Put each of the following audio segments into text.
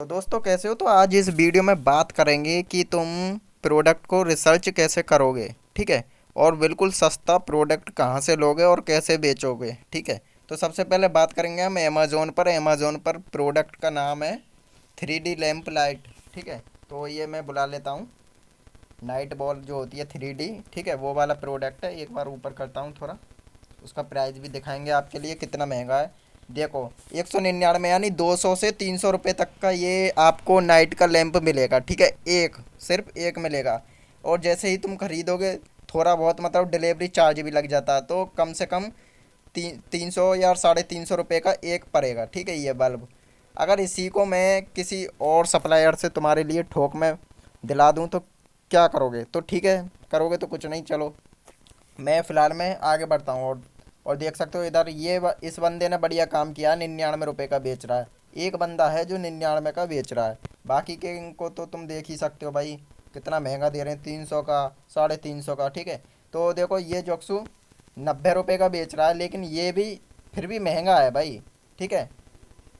तो दोस्तों कैसे हो। तो आज इस वीडियो में बात करेंगे कि तुम प्रोडक्ट को रिसर्च कैसे करोगे। ठीक है। और बिल्कुल सस्ता प्रोडक्ट कहाँ से लोगे और कैसे बेचोगे। ठीक है। तो सबसे पहले बात करेंगे हम अमेज़ोन पर प्रोडक्ट का नाम है 3D लैम्प लाइट। ठीक है। तो ये मैं बुला लेता हूँ। नाइट बॉल जो होती है 3D, ठीक है, वो वाला प्रोडक्ट है। एक बार ऊपर करता हूँ थोड़ा, उसका प्राइस भी दिखाएंगे आपके लिए कितना महंगा है। देखो, 199 यानी 200 से 300 रुपये तक का ये आपको नाइट का लैंप मिलेगा। ठीक है, एक, सिर्फ एक मिलेगा। और जैसे ही तुम खरीदोगे, थोड़ा बहुत मतलब डिलीवरी चार्ज भी लग जाता है, तो कम से कम 300 या 350 रुपये का एक पड़ेगा। ठीक है, ये बल्ब अगर इसी को मैं किसी और सप्लायर से तुम्हारे लिए थोक में दिला दूँ तो क्या करोगे। तो ठीक है, करोगे तो कुछ नहीं, चलो मैं फ़िलहाल में आगे बढ़ता हूँ। और देख सकते हो इधर इस बंदे ने बढ़िया काम किया, 99 रुपये का बेच रहा है। एक बंदा है जो 99 का बेच रहा है, बाकी के इनको तो तुम देख ही सकते हो भाई कितना महंगा दे रहे हैं, 300 का, 350 का। ठीक है। तो देखो ये जोक्सु 90 रुपये का बेच रहा है, लेकिन ये भी फिर भी महंगा है भाई। ठीक है,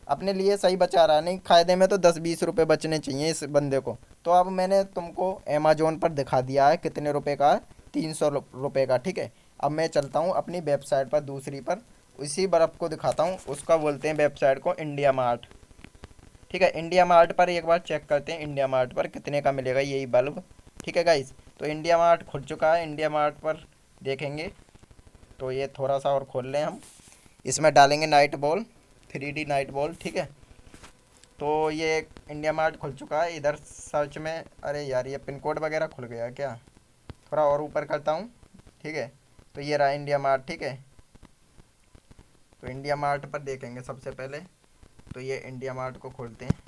अपने लिए सही बचा रहा है, नहीं फ़ायदे में तो 10-20 रुपये बचने चाहिए इस बंदे को। तो अब मैंने तुमको अमेजोन पर दिखा दिया है कितने रुपए का है, 300 रुपये का। ठीक है। अब मैं चलता हूँ अपनी वेबसाइट पर, दूसरी पर, उसी बर्फ़ को दिखाता हूँ। उसका बोलते हैं वेबसाइट को इंडिया मार्ट। ठीक है, इंडिया मार्ट पर एक बार चेक करते हैं इंडिया मार्ट पर कितने का मिलेगा यही बल्ब। ठीक है गाइस, तो इंडिया मार्ट खुल चुका है। इंडिया मार्ट पर देखेंगे तो ये थोड़ा सा और खोल लें हम। इसमें डालेंगे night ball, 3D night ball. ठीक है। तो ये इंडिया मार्ट खुल चुका है। इधर सर्च में, अरे यार ये पिन कोड वगैरह खुल गया क्या, थोड़ा और ऊपर करता हूँ। ठीक है। तो ये रहा इंडिया मार्ट। ठीक है। तो इंडिया मार्ट पर देखेंगे सबसे पहले, तो ये इंडिया मार्ट को खोलते हैं।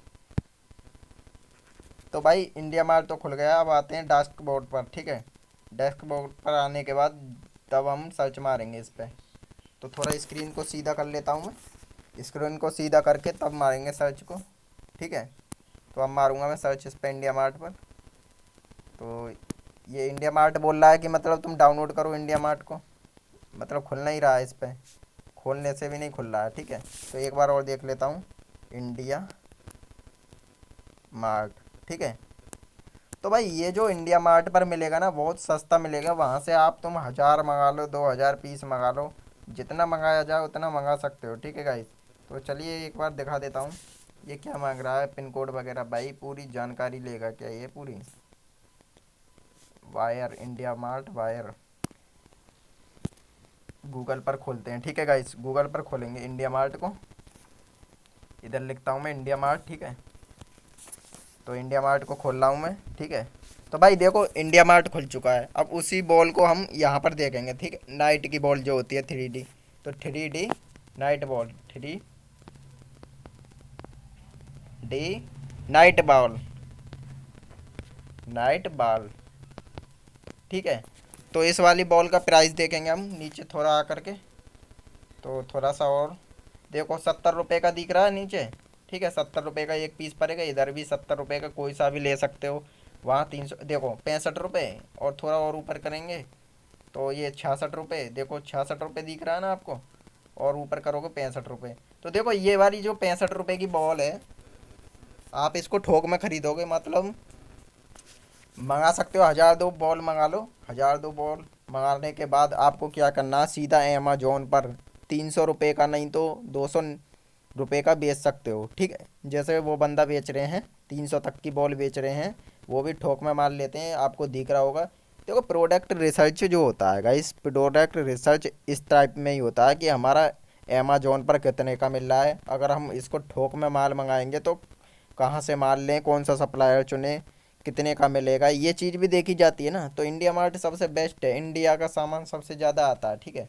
तो भाई इंडिया मार्ट तो खुल गया, अब आते हैं डैशबोर्ड पर। ठीक है, डैशबोर्ड पर आने के बाद तब हम सर्च मारेंगे इस पर। तो थोड़ा स्क्रीन को सीधा कर लेता हूँ मैं, स्क्रीन को सीधा करके तब मारेंगे सर्च को। ठीक है। तो अब मारूंगा मैं सर्च इस पर इंडिया मार्ट पर। तो ये इंडिया मार्ट बोल रहा है कि मतलब तुम डाउनलोड करो इंडिया मार्ट को, मतलब खुल नहीं रहा है इस पर, खोलने से भी नहीं खुल रहा है। ठीक है। तो एक बार और देख लेता हूँ इंडिया मार्ट। ठीक है। तो भाई ये जो इंडिया मार्ट पर मिलेगा ना, बहुत सस्ता मिलेगा। वहाँ से आप तुम 1000 मंगा लो, 2000 पीस मंगा लो, जितना मंगाया जाए उतना मंगा सकते हो। ठीक है गाइस। तो चलिए एक बार दिखा देता हूँ ये क्या मांग रहा है, पिन कोड वगैरह। भाई पूरी जानकारी लेगा क्या ये पूरी। Wire, India mart wire, Google पर खोलते हैं। ठीक है गाइस, गूगल पर खोलेंगे इंडिया मार्ट को। इधर लिखता हूँ मैं इंडिया मार्ट। ठीक है। तो इंडिया मार्ट को खोल रहा हूँ मैं। ठीक है। तो भाई देखो इंडिया मार्ट खुल चुका है। अब उसी बॉल को हम यहाँ पर देखेंगे। ठीक है, नाइट की बॉल जो होती है 3D, तो 3D night ball, 3D night ball, night ball. ठीक है। तो इस वाली बॉल का प्राइस देखेंगे हम नीचे थोड़ा आकर के। तो थोड़ा सा और देखो, 70 रुपये का दिख रहा है नीचे। ठीक है, 70 रुपये का एक पीस पड़ेगा। इधर भी 70 रुपये का कोई सा भी ले सकते हो। वहाँ 300, देखो 65 रुपये। और थोड़ा और ऊपर करेंगे तो ये 66 रुपये, देखो 66 रुपये दिख रहा है ना आपको। और ऊपर करोगे 65 रुपये। तो देखो ये वाली जो 65 रुपये की बॉल है, आप इसको थोक में खरीदोगे मतलब मंगा सकते हो, 1002 बॉल मंगा लो। 1002 बॉल मंगाने के बाद आपको क्या करना है, सीधा अमेजोन पर 300 रुपये का नहीं तो 200 रुपये का बेच सकते हो। ठीक है, जैसे वो बंदा बेच रहे हैं, 300 तक की बॉल बेच रहे हैं, वो भी ठोक में मार लेते हैं, आपको दिख रहा होगा। देखो प्रोडक्ट रिसर्च जो होता है गाइस, प्रोडक्ट रिसर्च इस टाइप में ही होता है कि हमारा अमेजोन पर कितने का मिल रहा है। अगर हम इसको ठोक में माल मंगाएंगे तो कहाँ से माल लें, कौन सा सप्लायर चुने, कितने का मिलेगा, ये चीज़ भी देखी जाती है ना। तो इंडिया मार्ट सबसे बेस्ट है, इंडिया का सामान सबसे ज़्यादा आता है। ठीक है।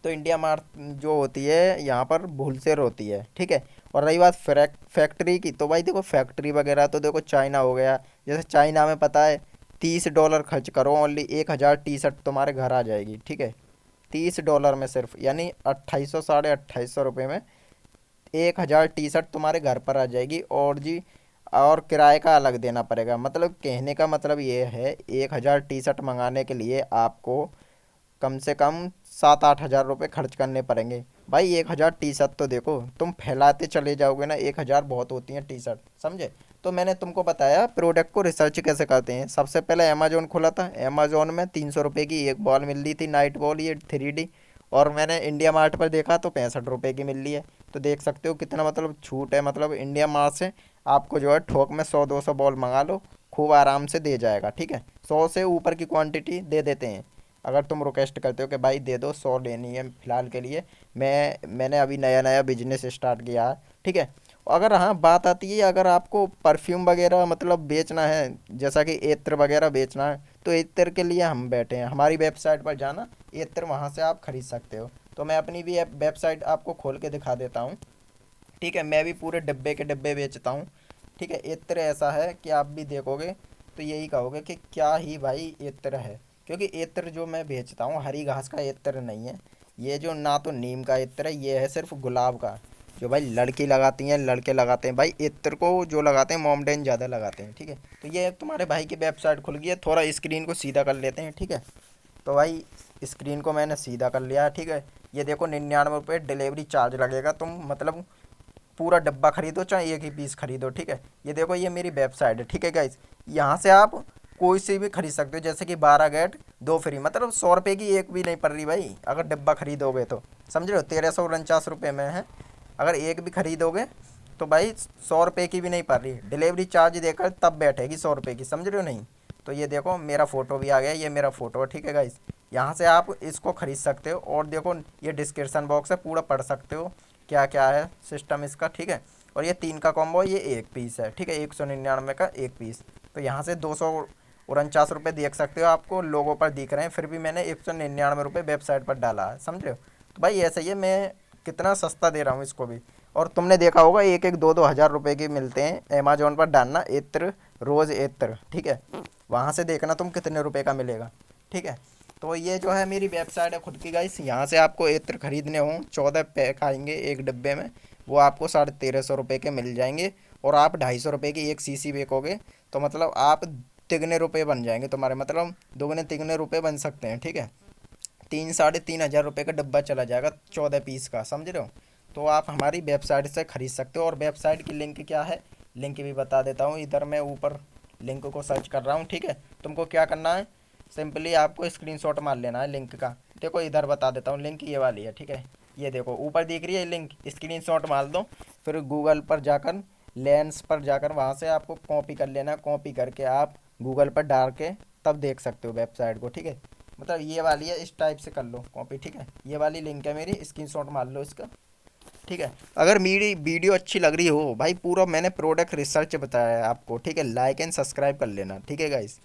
तो इंडिया मार्ट जो होती है यहाँ पर होलसेल होती है। ठीक है। और रही बात फैक्ट्री की, तो भाई देखो फैक्ट्री वगैरह तो देखो चाइना हो गया। जैसे चाइना में पता है, $30 खर्च करो, ओनली 1000 टी शर्ट तुम्हारे घर आ जाएगी। ठीक है, $30 में सिर्फ, यानी 2800, 2850 रुपये में 1000 टी शर्ट तुम्हारे घर पर आ जाएगी। और जी, और किराए का अलग देना पड़ेगा। मतलब कहने का मतलब ये है, 1000 टी शर्ट मंगाने के लिए आपको कम से कम 7-8 हज़ार रुपये खर्च करने पड़ेंगे। भाई 1,000 टी शर्ट तो देखो, तुम फैलाते चले जाओगे ना, 1,000 बहुत होती हैं टी शर्ट, समझे। तो मैंने तुमको बताया प्रोडक्ट को रिसर्च कैसे करते हैं। सबसे पहले अमेजोन खोला था, अमेजोन में 300 रुपये की एक बॉल मिल रही थी, नाइट बॉल, ये 3D। और मैंने इंडिया मार्ट पर देखा तो 65 रुपये की मिल रही है। तो देख सकते हो कितना मतलब छूट है, मतलब इंडिया मार्ट से आपको जो है थोक में 100-200 बॉल मंगा लो, खूब आराम से दे जाएगा, ठीक है। 100 से ऊपर की क्वांटिटी दे देते हैं। अगर तुम रिक्वेस्ट करते हो कि भाई दे दो, 100 लेनी है फ़िलहाल के लिए, मैंने अभी नया नया बिजनेस स्टार्ट किया है, ठीक है। अगर हाँ बात आती है, अगर आपको परफ्यूम वगैरह मतलब बेचना है, जैसा कि इत्र वगैरह बेचना है, तो इत्र के लिए हम बैठे हैं। हमारी वेबसाइट पर जाना, इत्र वहाँ से आप खरीद सकते हो। तो मैं अपनी भी वेबसाइट आपको खोल के दिखा देता हूँ, ठीक है। मैं भी पूरे डब्बे के डब्बे बेचता हूँ, ठीक है। इत्र ऐसा है कि आप भी देखोगे तो यही कहोगे कि क्या ही भाई इत्र है। क्योंकि इत्र जो मैं बेचता हूँ हरी घास का इत्र नहीं है, ये जो ना तो नीम का इत्र है, ये है सिर्फ गुलाब का, जो भाई लड़की लगाती हैं लड़के लगाते हैं। भाई इत्र को जो लगाते हैं मोमडेन ज़्यादा लगाते हैं, ठीक है। तो ये तुम्हारे भाई की वेबसाइट खुल गई है, थोड़ा स्क्रीन को सीधा कर लेते हैं, ठीक है। तो भाई स्क्रीन को मैंने सीधा कर लिया है, ठीक है। ये देखो 99 रुपये डिलीवरी चार्ज लगेगा, तुम मतलब पूरा डब्बा खरीदो चाहे एक ही पीस खरीदो, ठीक है। ये देखो ये मेरी वेबसाइट है, ठीक है गाइस। यहाँ से आप कोई सी भी खरीद सकते हो, जैसे कि 12 गेट 2 फ्री, मतलब 100 रुपये की एक भी नहीं पड़ रही भाई, अगर डब्बा खरीदोगे तो, समझ रहे हो। 1349 रुपये में है, अगर एक भी खरीदोगे तो भाई 100 रुपये की भी नहीं पड़ रही, डिलीवरी चार्ज देकर तब बैठेगी 100 रुपये की, समझ रहे हो नहीं। तो ये देखो मेरा फ़ोटो भी आ गया, ये मेरा फ़ोटो है, ठीक है गाइस। यहाँ से आप इसको खरीद सकते हो, और देखो ये डिस्क्रिप्शन बॉक्स है, पूरा पढ़ सकते हो क्या क्या है सिस्टम इसका, ठीक है। और ये 3 का कॉम्बो, ये एक पीस है, ठीक है, 199 का एक पीस। तो यहाँ से 249 रुपये देख सकते हो, आपको लोगों पर दिख रहे हैं, फिर भी मैंने 199 रुपये वेबसाइट पर डाला है, समझ रहे हो। तो भाई ऐसे ही है, मैं कितना सस्ता दे रहा हूँ इसको भी। और तुमने देखा होगा एक एक 2-2 हज़ार रुपये के मिलते हैं, अमेजोन पर डालना इत्र, रोज़ इत्र, ठीक है। वहाँ से देखना तुम कितने रुपए का मिलेगा, ठीक है। तो ये जो है मेरी वेबसाइट है खुद की गाइस, यहाँ से आपको इत्र खरीदने हों, 14 पैक आएंगे एक डब्बे में, वो आपको 1350 रुपये के मिल जाएंगे। और आप 250 रुपये की एक शीशी बेचोगे तो मतलब आप तिगने रुपए बन जाएंगे तुम्हारे, मतलब दोगुने तिगने रुपए बन सकते हैं, ठीक है। 3-3.5 हज़ार रुपये का डब्बा चला जाएगा 14 पीस का, समझ रहे हो। तो आप हमारी वेबसाइट से खरीद सकते हो। और वेबसाइट की लिंक क्या है, लिंक भी बता देता हूँ, इधर मैं ऊपर लिंक को सर्च कर रहा हूँ, ठीक है। तुमको क्या करना है, सिंपली आपको स्क्रीनशॉट मार लेना है लिंक का। देखो इधर बता देता हूँ, लिंक ये वाली है, ठीक है। ये देखो ऊपर दिख रही है लिंक, स्क्रीनशॉट मार दो। फिर गूगल पर जाकर, लेंस पर जाकर वहाँ से आपको कॉपी कर लेना है, कॉपी करके आप गूगल पर डाल के तब देख सकते हो वेबसाइट को, ठीक है। मतलब ये वाली है, इस टाइप से कर लो कॉपी, ठीक है। ये वाली लिंक है मेरी, स्क्रीनशॉट मार लो इसका, ठीक है। अगर मेरी वीडियो अच्छी लग रही हो भाई, पूरा मैंने प्रोडक्ट रिसर्च बताया है आपको, ठीक है, लाइक एंड सब्सक्राइब कर लेना, ठीक है गाइस।